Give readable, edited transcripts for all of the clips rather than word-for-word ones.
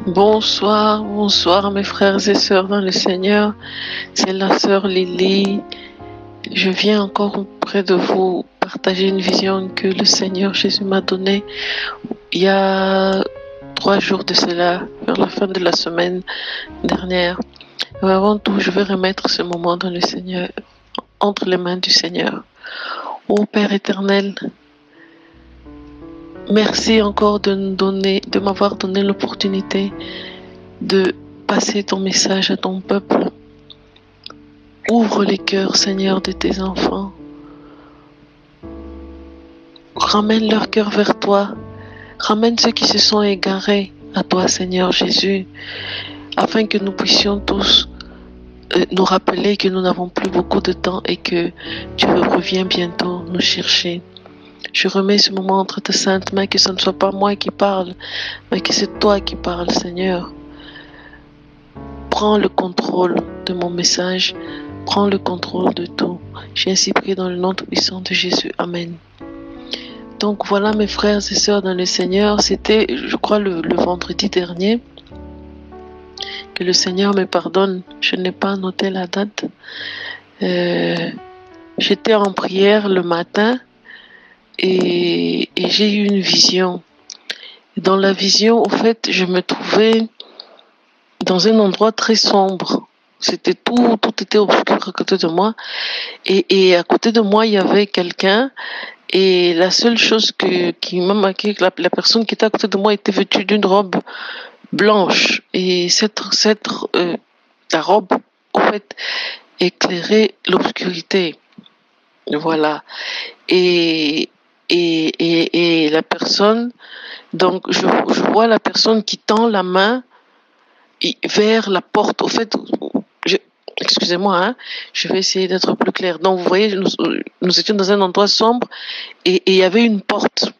Bonsoir, bonsoir mes frères et sœurs dans le Seigneur. C'est la sœur Lily. Je viens encore auprès de vous partager une vision que le Seigneur Jésus m'a donnée il y a 3 jours de cela, vers la fin de la semaine dernière. Mais avant tout, je vais remettre ce moment dans le Seigneur, entre les mains du Seigneur. Ô Père éternel, merci encore de m'avoir donné l'opportunité de passer ton message à ton peuple. Ouvre les cœurs, Seigneur, de tes enfants. Ramène leur cœur vers toi. Ramène ceux qui se sont égarés à toi, Seigneur Jésus, afin que nous puissions tous nous rappeler que nous n'avons plus beaucoup de temps et que tu reviens bientôt nous chercher. Je remets ce moment entre tes saintes mains, que ce ne soit pas moi qui parle, mais que c'est toi qui parles, Seigneur. Prends le contrôle de mon message, prends le contrôle de tout. J'ai ainsi prié dans le nom tout-puissant de Jésus. Amen. Donc voilà mes frères et sœurs dans le Seigneur, c'était je crois le vendredi dernier. Que le Seigneur me pardonne, je n'ai pas noté la date. J'étais en prière le matin et j'ai eu une vision. Dans la vision, au fait, je me trouvais dans un endroit très sombre. C'était tout était obscur à côté de moi. Et à côté de moi, il y avait quelqu'un. Et la seule chose qui m'a marqué, que la personne qui était à côté de moi était vêtue d'une robe blanche. Et la robe, en fait, éclairait l'obscurité. Voilà. Et la personne, donc je vois la personne qui tend la main vers la porte. Au fait, excusez-moi, hein, je vais essayer d'être plus clair. Donc, vous voyez, nous étions dans un endroit sombre et il y avait une porte.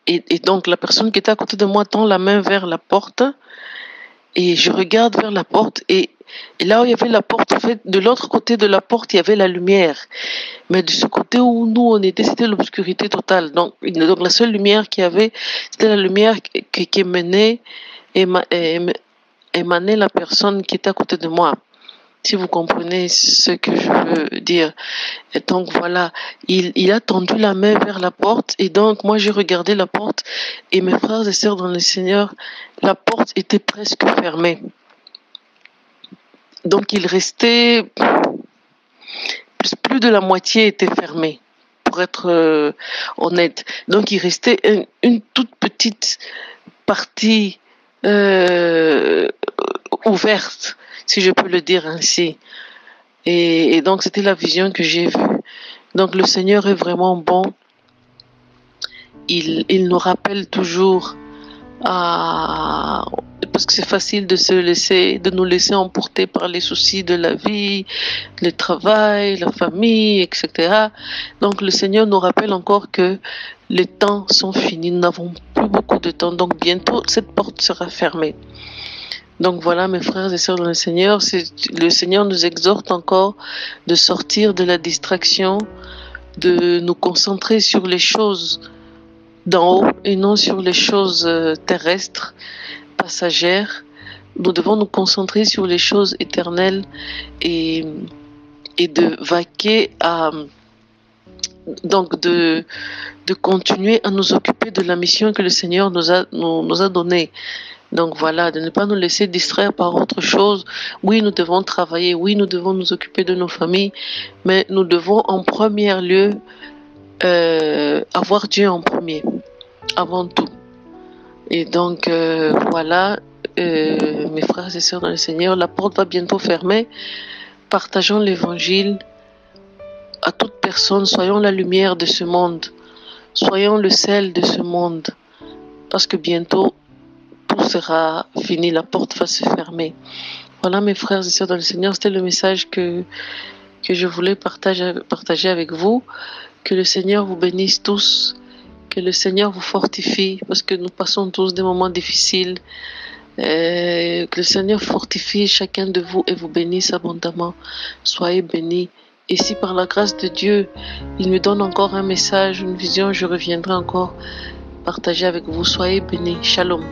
Et donc, la personne qui était à côté de moi tend la main vers la porte et je regarde vers la porte et là où il y avait la porte, en fait, de l'autre côté de la porte, il y avait la lumière. Mais de ce côté où nous, on était, c'était l'obscurité totale. Donc, la seule lumière qu'il y avait, c'était la lumière qui émanait la personne qui était à côté de moi. Si vous comprenez ce que je veux dire. Et donc voilà, il a tendu la main vers la porte et donc moi j'ai regardé la porte et mes frères et sœurs dans le Seigneur, la porte était presque fermée. Donc il restait plus de la moitié était fermée, pour être honnête. Donc il restait une toute petite partie ouverte, si je peux le dire ainsi. Et donc c'était la vision que j'ai vue. Donc le Seigneur est vraiment bon. Il nous rappelle toujours parce que c'est facile de nous laisser emporter par les soucis de la vie, le travail, la famille, etc. Donc le Seigneur nous rappelle encore que les temps sont finis, nous n'avons plus beaucoup de temps, donc bientôt cette porte sera fermée. Donc voilà mes frères et sœurs dans le Seigneur, le Seigneur nous exhorte encore de sortir de la distraction, de nous concentrer sur les choses d'en haut et non sur les choses terrestres, passagères. Nous devons nous concentrer sur les choses éternelles et de vaquer donc de continuer à nous occuper de la mission que le Seigneur nous a donnée. Donc voilà, de ne pas nous laisser distraire par autre chose. Oui, nous devons travailler, oui, nous devons nous occuper de nos familles, mais nous devons en premier lieu avoir Dieu en premier, avant tout. Et donc voilà, mes frères et sœurs dans le Seigneur, la porte va bientôt fermer. Partageons l'évangile à toute personne, soyons la lumière de ce monde, soyons le sel de ce monde, parce que bientôt tout sera fini, la porte va se fermer. Voilà mes frères et sœurs dans le Seigneur, c'était le message que je voulais partager avec vous. Que le Seigneur vous bénisse tous, que le Seigneur vous fortifie, parce que nous passons tous des moments difficiles. Que le Seigneur fortifie chacun de vous et vous bénisse abondamment. Soyez bénis. Et si par la grâce de Dieu, il me donne encore un message, une vision, je reviendrai encore partager avec vous. Soyez bénis. Shalom.